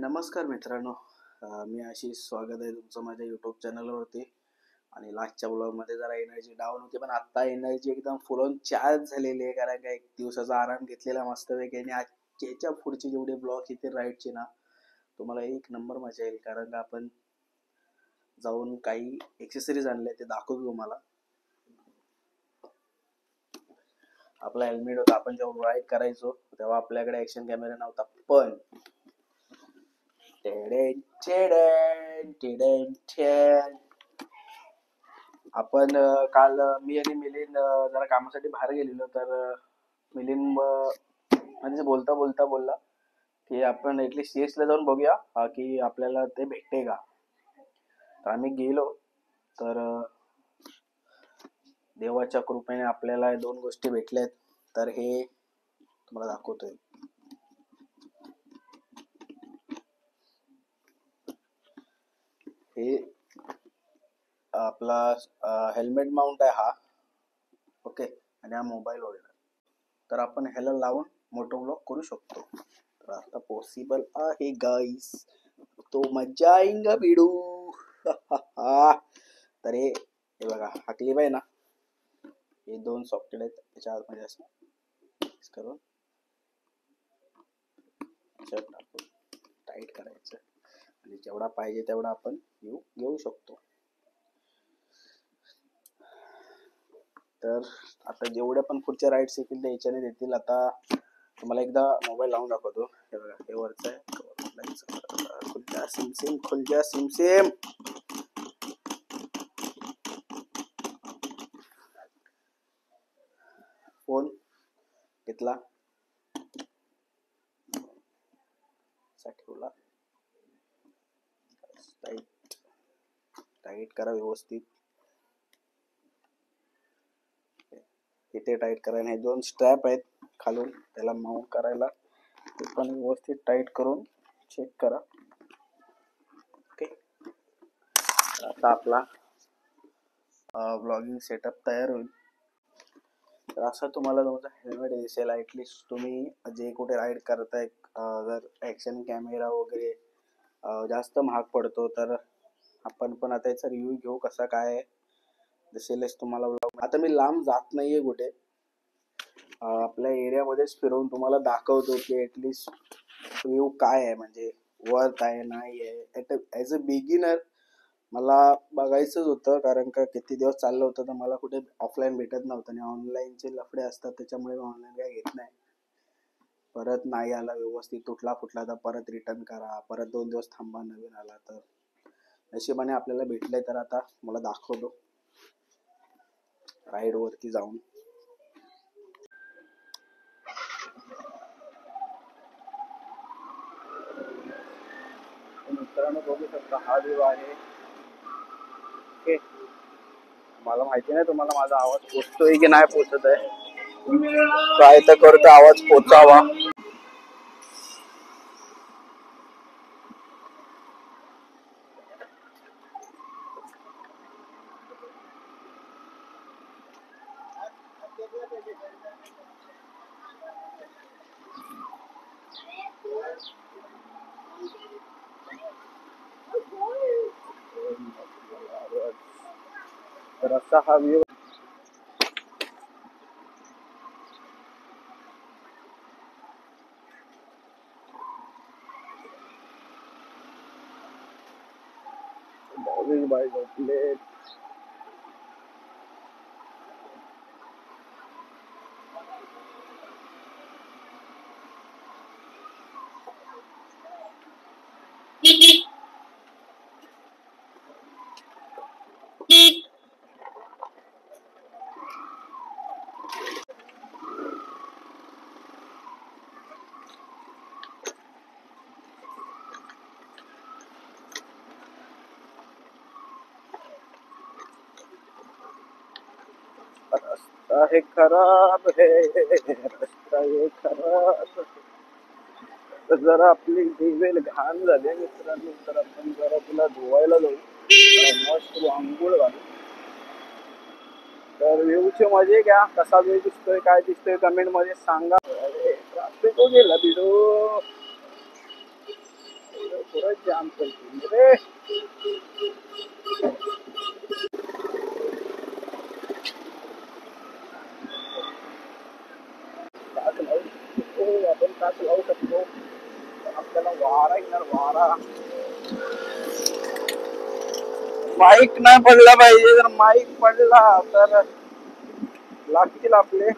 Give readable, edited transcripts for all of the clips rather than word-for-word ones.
नमस्कार मित्रांनो, मी आशिष. स्वागत आहे तुमचं माझ्या यूट्यूब चॅनलवरती. आणि लास्टच्या ब्लॉगमध्ये जरा एनर्जी डाऊन होती, पण आत्ता एनर्जी एकदम फुल ऑन चार्ज झालेली आहे. कारण का एक दिवसाचा आराम घेतलेला मस्तपैकी, आणि आजच्या पुढचे जेवढे ब्लॉग येते राईडचे ना, तुम्हाला एक नंबर मजा येईल. कारण का आपण जाऊन काही एक्सेसरीज आणले ते दाखवतो तुम्हाला. आपला हेल्मेट होता, आपण जेव्हा राईड करायचो तेव्हा आपल्याकडे ॲक्शन कॅमेरा नव्हता, पण आपण काल मी आणि मिलिंद जरा कामासाठी बाहेर गेलेलो. तर मिलिंद म्हणजे बोलता बोलता बोलला की आपण ॲटलिस्ट CS ला जाऊन बघूया की आपल्याला ते भेटते का. तर आम्ही गेलो. तर देवाच्या कृपेने आपल्याला 2 गोष्टी भेटल्यात. तर हे तुम्हाला दाखवतोय. हे आपला हेल्मेट माउंट आहे हा, ओके. आणि हा मोबाईल होल्डर. तर आपण ह्याला लावून मोटो ब्लॉग करू शकतो. तर आता पॉसिबल आहे गाईस, तो मजा आएगा भिडू. तर हे बघा, हा क्लिप आहे ना, हे 2 सॉकेट आहेत. त्याच्या आतमध्ये असं करून टाईट करायचं, आणि जेवढा पाहिजे तेवढा आपण घेऊ शकतो. तर आता जेवढे पण पुढच्या राईड्स येतील ते याच्याने देतील. आता तुम्हाला एकदा मोबाईल लावून दाखवतो. हे बघा, हे वरचं आहे. खुलजा सिमसिम, खुलजा सिमसिम. फोन घेतला, ठेवला, टाईट करा व्यवस्थित. इथे टाईट करा. हे 2 स्ट्रॅप आहेत खालून त्याला माउंट करायला, ते पण व्यवस्थित टाईट करून चेक करा. ओके. आता आपला ब्लॉगिंग सेटअप तयार होईल. तर असं तुम्हाला तुमचा हेल्मेट दिसेल. ॲटलिस्ट तुम्ही जे कुठे राईड करताय, जर ॲक्शन कॅमेरा वगैरे जास्त महाग पडतो, तर आपण पण आता याचा रिव्ह्यू घेऊ कसा काय दिसेलच तुम्हाला ब्लॉग. आता मी लांब जात नाहीये कुठे, आपल्या एरियामध्येच फिरवून तुम्हाला दाखवतो की ॲटलिस्ट व्ह्यू काय आहे, म्हणजे वर्थ आहे नाही आहे. ॲज अ बिगिनर मला बघायचंच होतं. कारण का किती दिवस चाललं होतं, तर मला कुठे ऑफलाईन भेटत नव्हतं, आणि ऑनलाईनचे लफडे असतात, त्याच्यामुळे ऑनलाईन काय घेत नाही. परत नाही आला व्यवस्थित, तुटला फुटला तर परत रिटर्न करा, परत 2 दिवस थांबा, नवीन आला. तर नशिबाने आपल्याला भेटलंय. तर आता मला दाखवतो राईड वरती जाऊन. मित्रांनो बघू शकता, हा व्ह्यू आहे. ओके. मला माहिती नाही तुम्हाला माझा आवाज पोचतोय की नाही पोचत आहे. काय तर करतो आवाज पोचावा. तर असा हा व्ह्यू. Bye plate. रास्ता है खराब है, रास्ता है खराब. तर जरा आपली वेल घाण झाली मित्रांनो, तर आपण जरा तिला धुवायला जाऊ. मस्त आंघोळ घालू. तर व्ह्यूचे मजे घ्या. कसा व्ह्यू दिसतोय, काय दिसतोय, कमेंट मध्ये सांगा. ट्रॅफिक हो गेला भिडो. जाम चलती रे. काच लावू शकतो आपण, काच लावू शकतो, पण आपल्याला वारा येणार, वारा. माईक नाही पडला पाहिजे, जर माईक पडला तर लागतील आपले.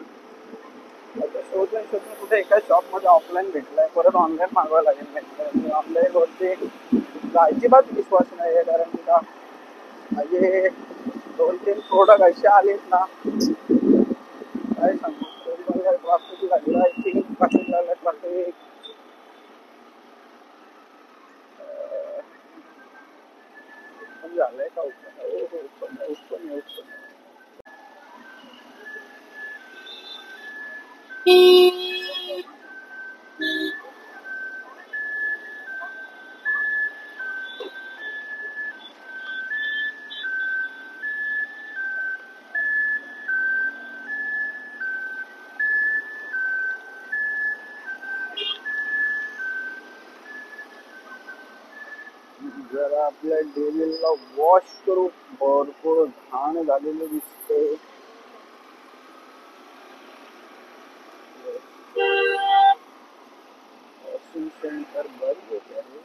आता शोधून शोधून कुठे एका शॉप मध्ये ऑफलाईन भेटलाय, परत ऑनलाईन मागवावं लागेल. ऑनलाईन वरती अजिबात विश्वास नाही आहे, कारण की का माझे 2-3 प्रोडक्ट असे आलेत ना, काय सांगू. ट्रॅफिक लागला, ट्रॅफिक लागला, ट्रॅफिक झालंय का. जरा आपल्या डेलीला वॉश करू, भरपूर घाण झालेलं दिसते. वॉशिंग सेंटर बंद होते आहे.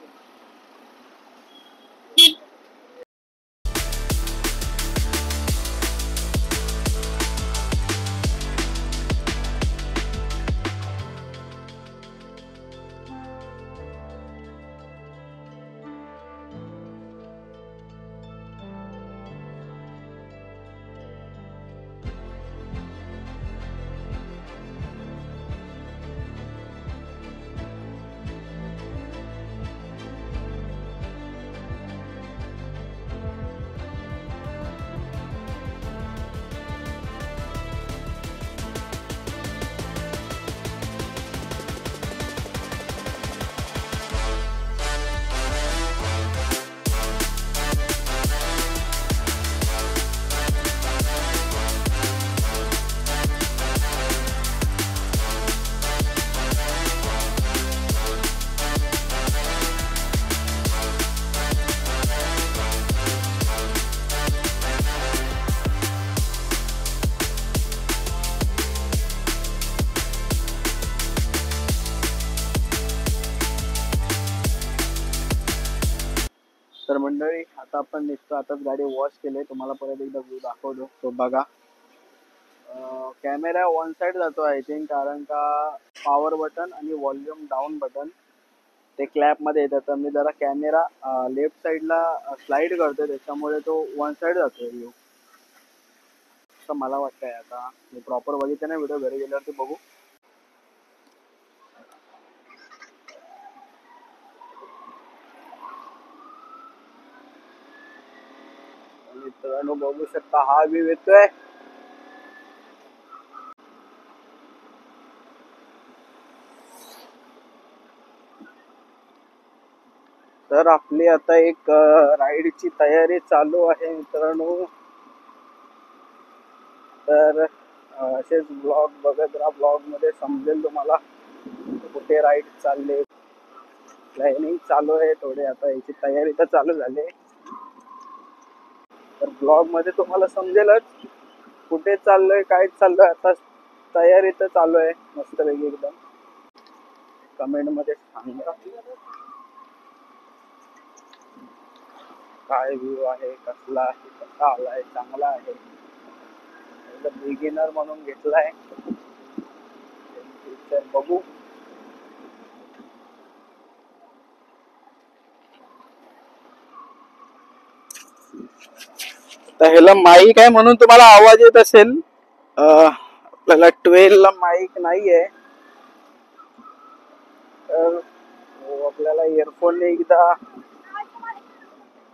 तर मंडळी, आता आपण निघतो. आताच गाडी वॉश केली, तुम्हाला परत एकदा व्ह्यू दाखवतो, तो बघा. कॅमेरा वन साइड जातो आय थिंक, कारण का पॉवर बटन आणि वॉल्यूम डाऊन बटन ते क्लॅप मध्ये येतात. तर मी जरा कॅमेरा लेफ्ट साइडला स्लाइड करतोय, त्याच्यामुळे तो वन साइड जातोय व्ह्यू, असं मला वाटतंय. आता मी प्रॉपर बघितलं नाही व्हिडिओ, घरी गेल्यावरती बघू. मित्रांनो बघू शकता, हा व्ह्यू येतोय. तर आपली आता एक राईडची तयारी चालू आहे मित्रांनो. तर असेच ब्लॉग बघत राहा, ब्लॉग मध्ये समजेल तुम्हाला कुठे राईड चालले. प्लॅनिंग चालू आहे थोडे, आता याची तयारी तर चालू झाली. तर ब्लॉग मध्ये तुम्हाला समजेलच कुठे चाललोय, काय चाललोय. आता तयारी तर चालू आहे मस्तपैकी एकदम. कमेंट मध्ये सांगा काय व्ह्यू आहे, कसला आहे, कसा आलाय, चांगला आहे. बिगिनर म्हणून घेतलाय, तर बघू. तर ह्याला माईक आहे म्हणून तुम्हाला आवाज येत असेल. आपल्याला 12 ला माईक नाहीये, तर आपल्याला इयरफोनने एकदा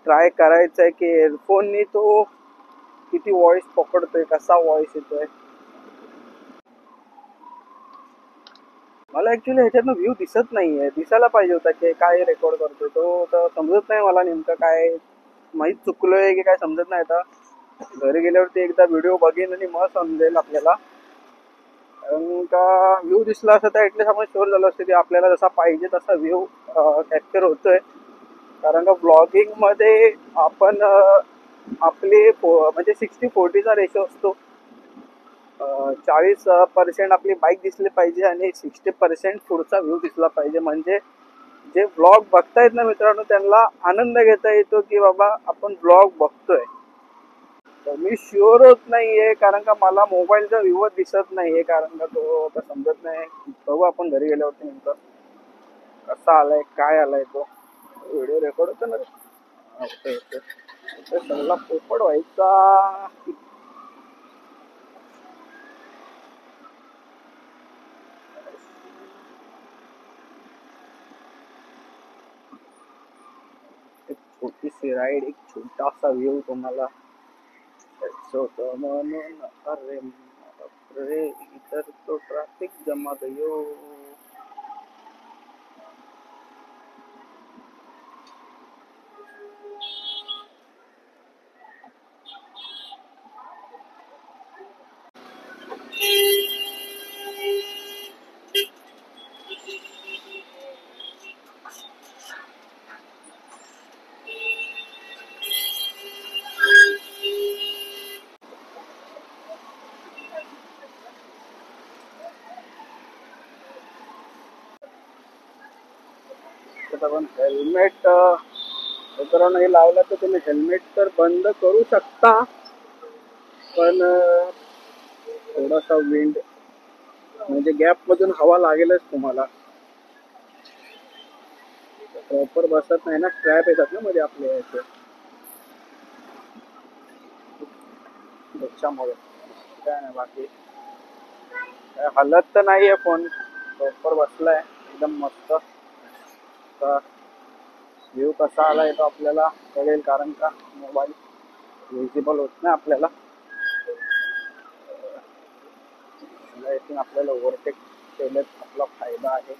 ट्राय करायचंय की इयरफोनने तो किती व्हॉइस पकडतोय, कसा व्हॉइस येतोय. मला ऍक्च्युली ह्याच्यातनं व्ह्यू दिसत नाहीये, दिसायला पाहिजे होता की काय रेकॉर्ड करतोय तो. तर समजत नाही मला नेमकं काय, माहीत चुकलोय की काय समजत नाही. आता घरी गेल्यावरती एकदा व्हिडिओ बघेन आणि मग समजेल आपल्याला. कारण का व्ह्यू दिसला असता तर ऍटलीस्ट आपण शुअर झालो असतो की आपल्याला जसा पाहिजे तसा व्ह्यू कॅप्चर होतोय. कारण का ब्लॉगिंग मध्ये आपण आपली म्हणजे 60-40चा रेशो असतो. 40% आपली बाईक दिसली पाहिजे आणि 60% पुढचा व्ह्यू दिसला पाहिजे. म्हणजे जे ब्लॉग बघतायत ना मित्रांनो, त्यांना आनंद घेता येतो की बाबा आपण ब्लॉग बघतोय. तर मी शुअर होत नाहीये कारण का मला मोबाईलचा व्ह्यू दिसत नाहीये, कारण का तो आता समजत नाही. बघू आपण घरी गेल्यावरती नेमकं कसा आलाय काय आलाय तो. व्हिडिओ रेकॉर्ड होतो ना रे. Okay okay. तर सगळा पोपट व्हायचा. एक छोटीशी राईड, एक छोटासा व्ह्यू तुम्हाला द्यायचं होतं म्हणून. अरे अरे इतर तो ट्रॅफिक जमा गयो. तर आपण हेल्मेट मित्रांनो हे लावलं तर तुम्ही हेल्मेट तर बंद करू शकता, पण थोडासा विंड म्हणजे गॅप मधून हवा लागेलच तुम्हाला. प्रॉपर बसत नाही ना, स्ट्रॅप येतात ना मध्ये आपले याचे, त्याच्यामुळे काय नाही. बाकी काय हलत तर नाहीये फोन, प्रॉपर बसलाय एकदम मस्त. तर व्ह्यू कसा आलाय तो आपल्याला कळेल, कारण का मोबाईल विजिबल होत नाही आपल्याला. आपल्याला ओव्हरटेक केल्यात आपला फायदा आहे.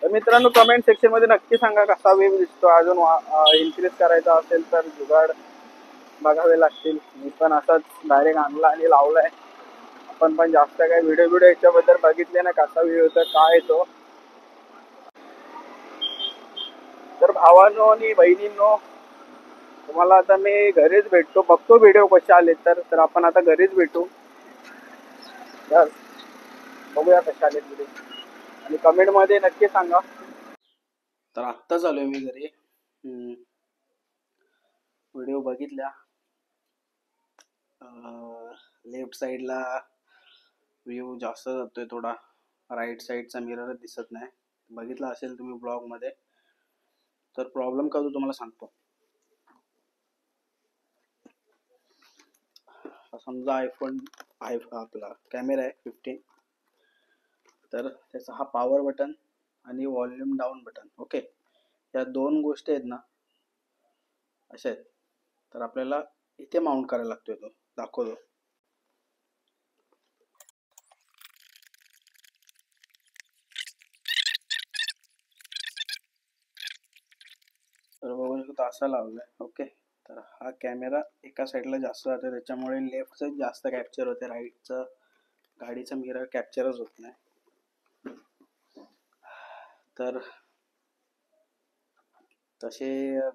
तर मित्रांनो कमेंट सेक्शन मध्ये नक्की सांगा कसा वेव दिसतो. अजून इन्क्रीज करायचा असेल तर जुगाड बघावे लागतील. मी पण असाच डायरेक्ट आणला आणि लावलाय. आपण पण जास्त काही व्हिडिओ याच्याबद्दल बघितले ना कसा व्ह्यू होता काय येतो. तर भावांनो आणि बहिणींनो, तुम्हाला आता मी घरीच भेटतो. बघतो व्हिडिओ कसे आले तर आपण आता घरीच भेटू. बघूया कसे आले व्हिडिओ आणि कमेंट मध्ये नक्की सांगा. तर आत्ताच आलोय मी घरी. व्हिडिओ बघितल्या. लेफ्ट साईडला व्ह्यू जास्त जातोय थोडा, राईट साईडचा मिररच दिसत नाही. बघितला असेल तुम्ही ब्लॉग मध्ये. तर प्रॉब्लेम का होतो तुम्हाला सांगतो. समजा आयफोन आपला कॅमेरा आहे 15, तर त्याचा हा पॉवर बटन आणि व्हॉल्यूम डाऊन बटन, ओके, या दोन गोष्टी आहेत ना अशा आहेत. तर आपल्याला इथे माउंट करायला लागतोय, तो दाखवतो. तर बघू शकतो असा लावलाय, ओके. तर हा कॅमेरा एका साईडला जास्त जातो, त्याच्यामुळे लेफ्टचं जास्त कॅप्चर होते, राईटचं गाडीचं मिरर कॅप्चरच होत नाही. तर तसे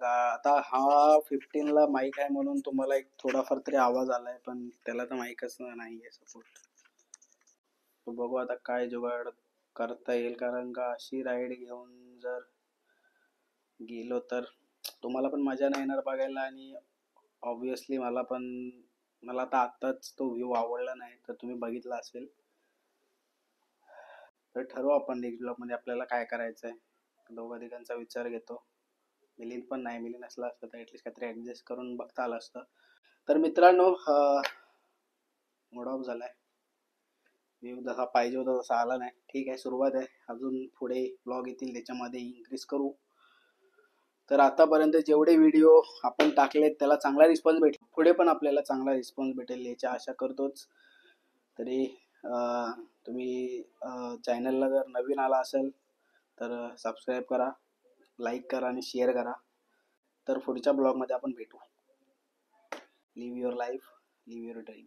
आता हा 15ला माईक आहे म्हणून तुम्हाला एक थोडाफार तरी आवाज आलाय, पण त्याला तर माईकच नाही आहे सपोर्ट. तो बघू आता काय जुगाड करता येईल, कारण का अशी राईड घेऊन जर गेलो तर तुम्हाला पण मजा नाही येणार बघायला, आणि ऑब्विसली मला आता आत्ताच तो व्ह्यू आवडला नाही, तर तुम्ही बघितला असेल. तर ठरवू आपण नेक्स्ट ब्लॉगमध्ये आपल्याला काय करायचं आहे. दोघा तिघांचा विचार घेतो. मिलिंद पण नाही, मिलिंद असला असतं तर ॲटलिस्ट काहीतरी ॲडजस्ट करून बघता आलं असतं. तर मित्रांनो मूड ऑफ झालाय. व्ह्यू जसा पाहिजे होता तसा आला नाही. ठीक आहे, सुरुवात आहे. अजून पुढे ब्लॉग येतील त्याच्यामध्ये इन्क्रीज करू. तर आतापर्यंत जेवढे व्हिडिओ आपण टाकलेत त्याला चांगला रिस्पॉन्स भेटेल, पुढे पण आपल्याला चांगला रिस्पॉन्स भेटेल याची आशा करतोच. तरी तुम्ही चॅनलला जर नवीन आला असेल तर सबस्क्राईब करा, लाईक करा आणि शेअर करा. तर पुढच्या ब्लॉगमध्ये आपण भेटू. Live your life, live your dream.